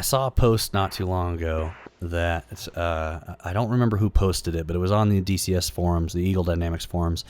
I saw a post not too long ago that I don't remember who posted it, but it was on the DCS forums, the Eagle Dynamics forums,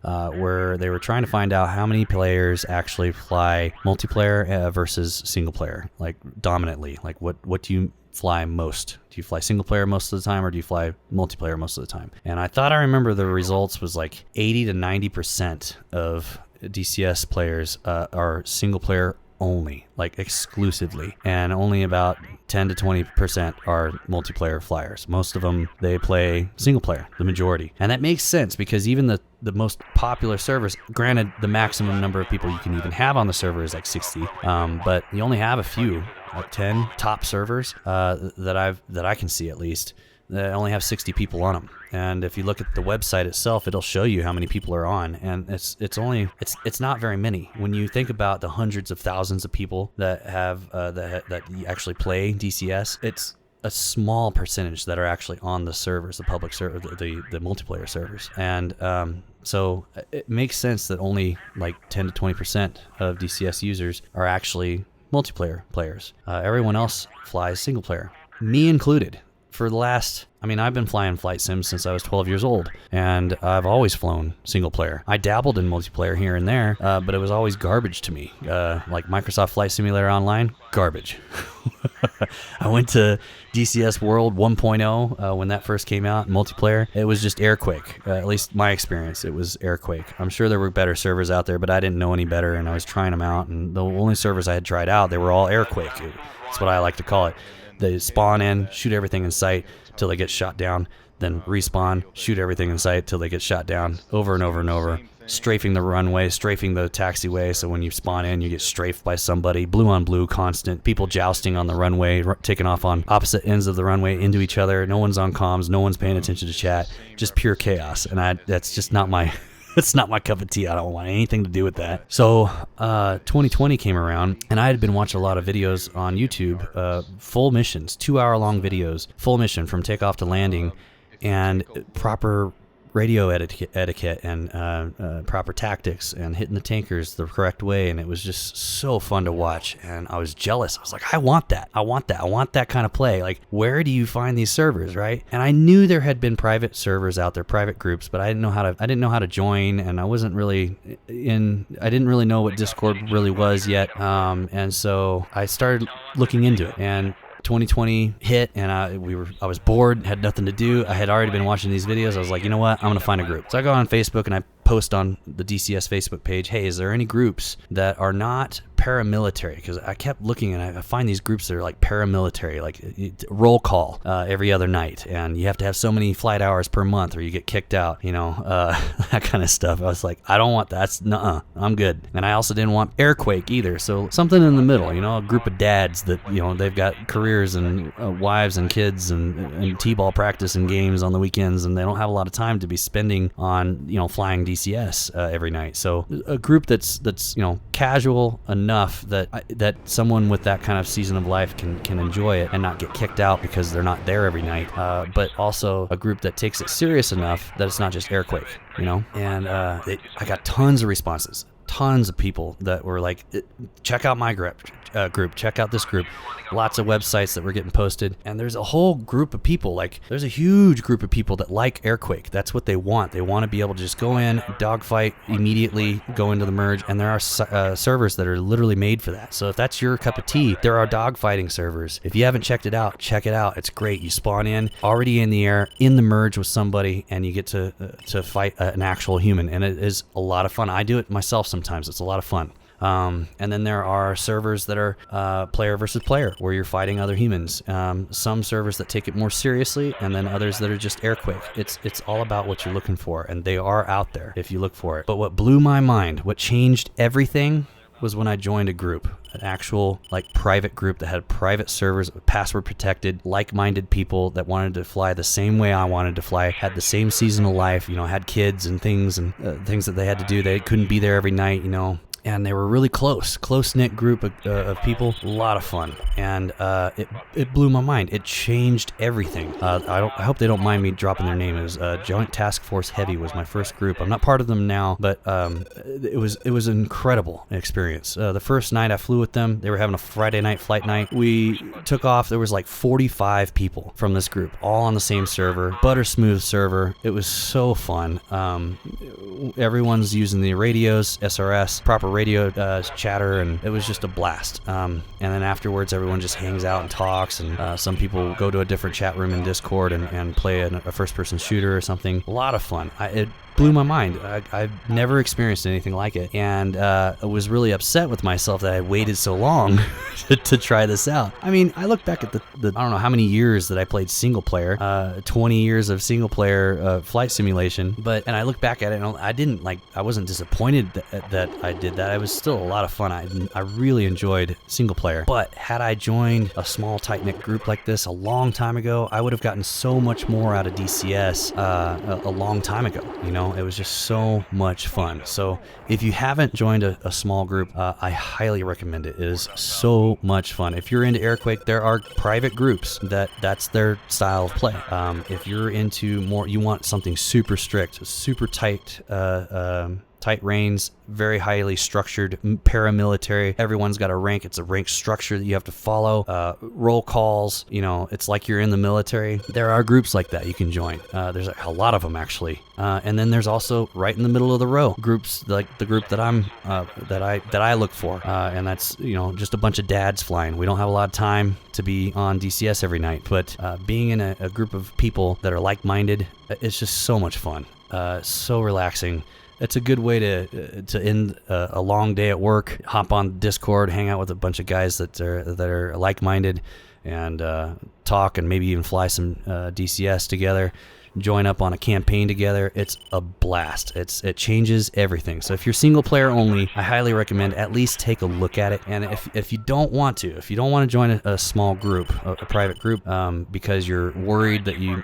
where they were trying to find out how many players actually fly multiplayer versus single player, like dominantly. Like what do you fly most? Do you fly single player most of the time, or do you fly multiplayer most of the time? And I thought I remember the results was like 80 to 90% of DCS players are single player only, like exclusively, and only about 10 to 20% are multiplayer flyers. Most of them, they play single player, the majority. And that makes sense because even the most popular servers, granted the maximum number of people you can even have on the server is like 60, but you only have a few, like 10 top servers that I can see at least, that only have 60 people on them. And if you look at the website itself, it'll show you how many people are on, and it's not very many. When you think about the hundreds of thousands of people that have that actually play DCS, it's a small percentage that are actually on the servers, the public server, the multiplayer servers. And so it makes sense that only like 10 to 20% of DCS users are actually multiplayer players. Everyone else flies single player, me included. For the last, I've been flying flight sims since I was 12 years old, and I've always flown single player. I dabbled in multiplayer here and there, but it was always garbage to me. Like Microsoft Flight Simulator Online, garbage. I went to DCS World 1.0 when that first came out, multiplayer. It was just airquake. At least my experience, it was airquake. I'm sure there were better servers out there, but I didn't know any better, and I was trying them out, and the only servers I had tried out, they were all airquake. That's what I like to call it. They spawn in, shoot everything in sight till they get shot down, then respawn, shoot everything in sight till they get shot down, over and over and over, strafing the runway, strafing the taxiway, so when you spawn in, you get strafed by somebody, blue on blue, constant, people jousting on the runway, taking off on opposite ends of the runway into each other, no one's on comms, no one's paying attention to chat, just pure chaos, and that's just not my... It's not my cup of tea. I don't want anything to do with that. So 2020 came around, and I had been watching a lot of videos on YouTube, full missions, 2-hour-long videos, full mission from takeoff to landing, and proper radio etiquette and proper tactics and hitting the tankers the correct way. And it was just so fun to watch, and I was jealous. I was like, I want that. I want that kind of play. Like, where do you find these servers, right? And I knew there had been private servers out there, private groups, but I didn't know how to join, and I didn't really know what Discord really was yet. And so I started looking into it, and 2020 hit, and I was bored, had nothing to do. I had already been watching these videos. I was like, you know what? I'm gonna find a group. So I go on Facebook and I post on the DCS Facebook page, hey, is there any groups that are not paramilitary? Because I kept looking, and I find these groups that are like paramilitary, like roll call every other night, and you have to have so many flight hours per month or you get kicked out, that kind of stuff. I was like, I don't want that. That's nuh-uh. I'm good. And I also didn't want airquake either. So something in the middle, a group of dads that, they've got careers and wives and kids and t-ball practice and games on the weekends, and they don't have a lot of time to be spending on, flying DCS every night. So a group that's casual enough that someone with that kind of season of life can enjoy it and not get kicked out because they're not there every night, but also a group that takes it serious enough that it's not just airquake, and I got tons of responses, tons of people that were like, check out my group, check out this group, lots of websites that were getting posted, and there's a whole group of people, like there's a huge group of people that like airquake. That's what they want. They want to be able to just go in, dogfight, immediately go into the merge, and there are servers that are literally made for that. So if that's your cup of tea, there are dogfighting servers. If you haven't checked it out, check it out. It's great. You spawn in, already in the air, in the merge with somebody, and you get to fight an actual human, and it is a lot of fun. I do it myself sometimes. It's a lot of fun. And then there are servers that are player versus player, where you're fighting other humans. Some servers that take it more seriously, and then others that are just airquake. It's all about what you're looking for, and they are out there if you look for it. But what blew my mind, what changed everything, was when I joined a group, an actual private group that had private servers, password protected, like-minded people that wanted to fly the same way I wanted to fly, had the same seasonal life, had kids and things that they had to do. They couldn't be there every night, and they were really close-knit group of people. A lot of fun, and it blew my mind. It changed everything. I hope they don't mind me dropping their name. It was Joint Task Force Heavy was my first group. I'm not part of them now, but it was an incredible experience. The first night I flew with them, they were having a Friday night flight night. We took off. There was like 45 people from this group, all on the same server, butter smooth server. It was so fun. Everyone's using the radios, SRS, proper radio chatter, and it was just a blast. And then afterwards, everyone just hangs out and talks, and some people go to a different chat room in Discord and play a first-person shooter or something. A lot of fun. It blew my mind. I've never experienced anything like it, and I was really upset with myself that I waited so long to try this out. I mean, I look back at the I don't know how many years that I played single player, 20 years of single player flight simulation, and I look back at it and I wasn't disappointed that I did that. It was still a lot of fun. I really enjoyed single player, but had I joined a small tight-knit group like this a long time ago, I would have gotten so much more out of DCS a long time ago, you know. It was just so much fun. So if you haven't joined a small group, I highly recommend it. It is so much fun. If you're into Airquake, there are private groups that's their style of play. If you're into more, you want something super strict, super tight reins, very highly structured, paramilitary. Everyone's got a rank. It's a rank structure that you have to follow. Roll calls, you know, it's like you're in the military. There are groups like that you can join. There's a lot of them actually. And then there's also right in the middle of the row groups like the group that I look for, and that's, you know, just a bunch of dads flying. We don't have a lot of time to be on DCS every night, but being in a group of people that are like-minded, it's just so much fun. So relaxing. It's a good way to end a long day at work. Hop on Discord, hang out with a bunch of guys that are like-minded, and talk and maybe even fly some DCS together. Join up on a campaign together. It's a blast. It changes everything. So if you're single player only, I highly recommend at least take a look at it. And if you don't want to join a small group, a private group, because you're worried that you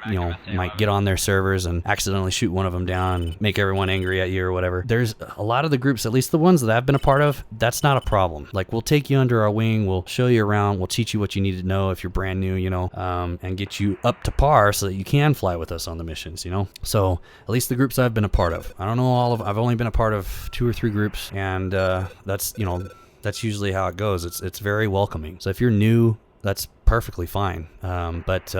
might get on their servers and accidentally shoot one of them down and make everyone angry at you or whatever, there's a lot of the groups, at least the ones that I've been a part of, that's not a problem. Like, we'll take you under our wing, we'll show you around, we'll teach you what you need to know if you're brand new, and get you up to par so that you can fly with us on the missions, So at least the groups I've been a part of. I don't know I've only been a part of 2 or 3 groups, and that's usually how it goes. It's very welcoming. So if you're new, that's perfectly fine. But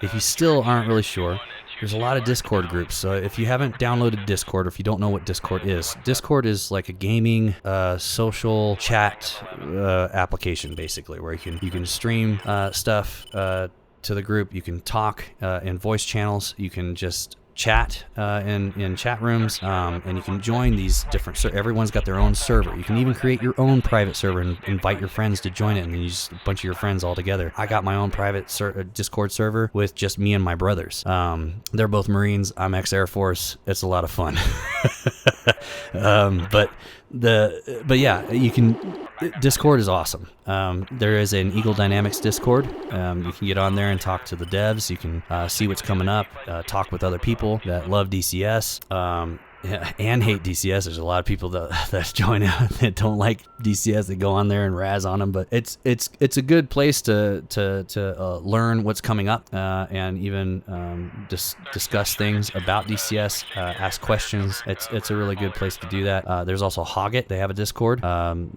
if you still aren't really sure, there's a lot of Discord groups. So if you haven't downloaded Discord, or if you don't know what Discord is like a gaming social chat application, basically, where you can stream stuff to the group. You can talk in voice channels. You can just chat in chat rooms, and you can join these different. So everyone's got their own server. You can even create your own private server and invite your friends to join it, and then you just a bunch of your friends all together. I got my own private Discord server with just me and my brothers. They're both Marines. I'm ex-Air Force. It's a lot of fun. But yeah, you can. Discord is awesome. There is an Eagle Dynamics Discord. You can get on there and talk to the devs. You can see what's coming up, talk with other people that love DCS and hate DCS. There's a lot of people that join that don't like DCS. They go on there and razz on them, but it's a good place to learn what's coming up, and even discuss things about DCS, ask questions. It's a really good place to do that. There's also Hoggit. They have a Discord.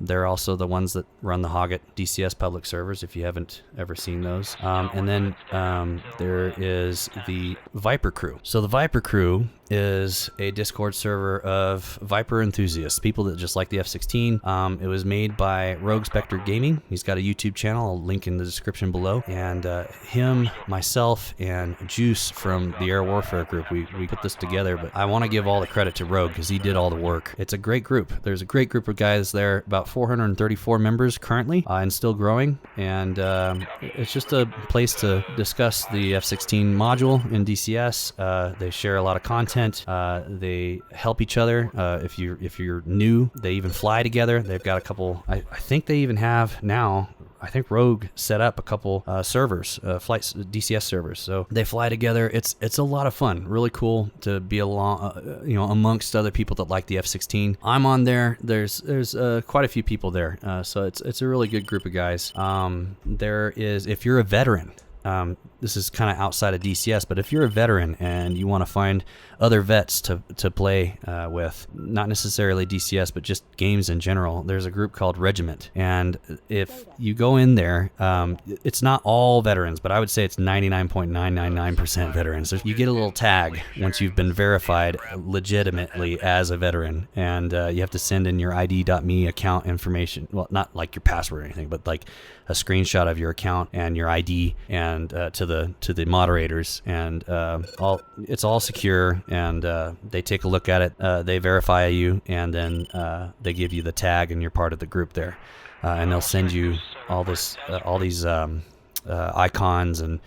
They're also the ones that run the Hoggit DCS public servers, if you haven't ever seen those. And then there is the VIPER crew. So the VIPER crew is a Discord server of VIPER enthusiasts, people that just like the F-16. It was made by Rogue Spectre Gaming. He's got a YouTube channel. I'll link in the description below. And him, myself, and Juice from the Air Warfare group, we put this together. But I want to give all the credit to Rogue because he did all the work. It's a great group. There's a great group of guys there, about 434 members currently, and still growing. And it's just a place to discuss the F-16 module in DCS. They share a lot of content. They help each other. If you're new, they even fly together. They've got a couple. I think they even have now, I think Rogue set up a couple servers, flights, DCS servers. So they fly together. It's a lot of fun. Really cool to be along, amongst other people that like the F-16. I'm on there. There's quite a few people there. So it's a really good group of guys. There is, if you're a veteran, this is kind of outside of DCS, but if you're a veteran and you want to find other vets to play with, not necessarily DCS, but just games in general, there's a group called Regiment. And if you go in there, it's not all veterans, but I would say it's 99.999% veterans. So you get a little tag once you've been verified legitimately as a veteran, and you have to send in your ID.me account information. Well, not like your password or anything, but like a screenshot of your account and your ID, and to the moderators, and it's all secure, and they take a look at it, they verify you, and then they give you the tag, and you're part of the group there, and they'll send you all these icons and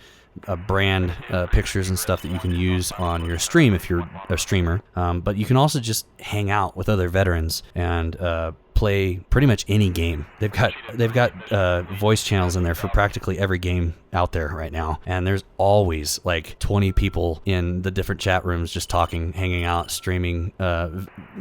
brand pictures and stuff that you can use on your stream if you're a streamer, but you can also just hang out with other veterans and play pretty much any game. They've got voice channels in there for practically every game out there right now, and there's always like 20 people in the different chat rooms just talking, hanging out, streaming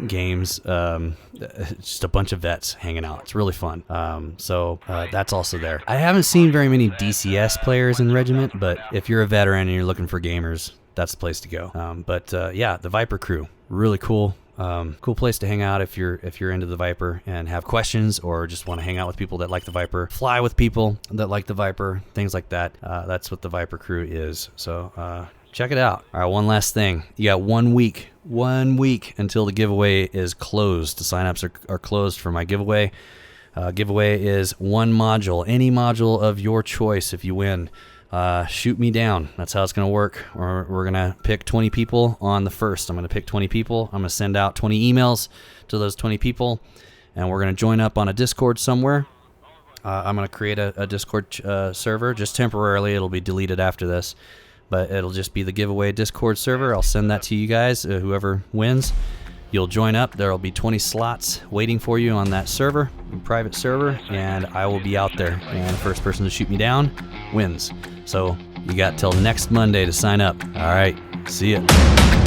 games. Just a bunch of vets hanging out. It's really fun. So that's also there. I haven't seen very many DCS players in Regiment, but if you're a veteran and you're looking for gamers, that's the place to go. But yeah, the Viper crew, really cool. Cool place to hang out if you're into the Viper and have questions, or just want to hang out with people that like the Viper, fly with people that like the Viper, things like that. That's what the Viper crew is. So check it out. All right, one last thing. You got 1 week until the giveaway is closed. The signups are closed for my giveaway. Giveaway is one module, any module of your choice. If you win, shoot me down. That's how it's going to work. We're going to pick 20 people on the 1st. I'm going to pick 20 people. I'm going to send out 20 emails to those 20 people, and we're going to join up on a Discord somewhere. I'm going to create a Discord server just temporarily. It'll be deleted after this, but it'll just be the giveaway Discord server. I'll send that to you guys. Whoever wins, you'll join up. There will be 20 slots waiting for you on that server, private server, and I will be out there. And the first person to shoot me down wins. So you got till next Monday to sign up. All right, see ya.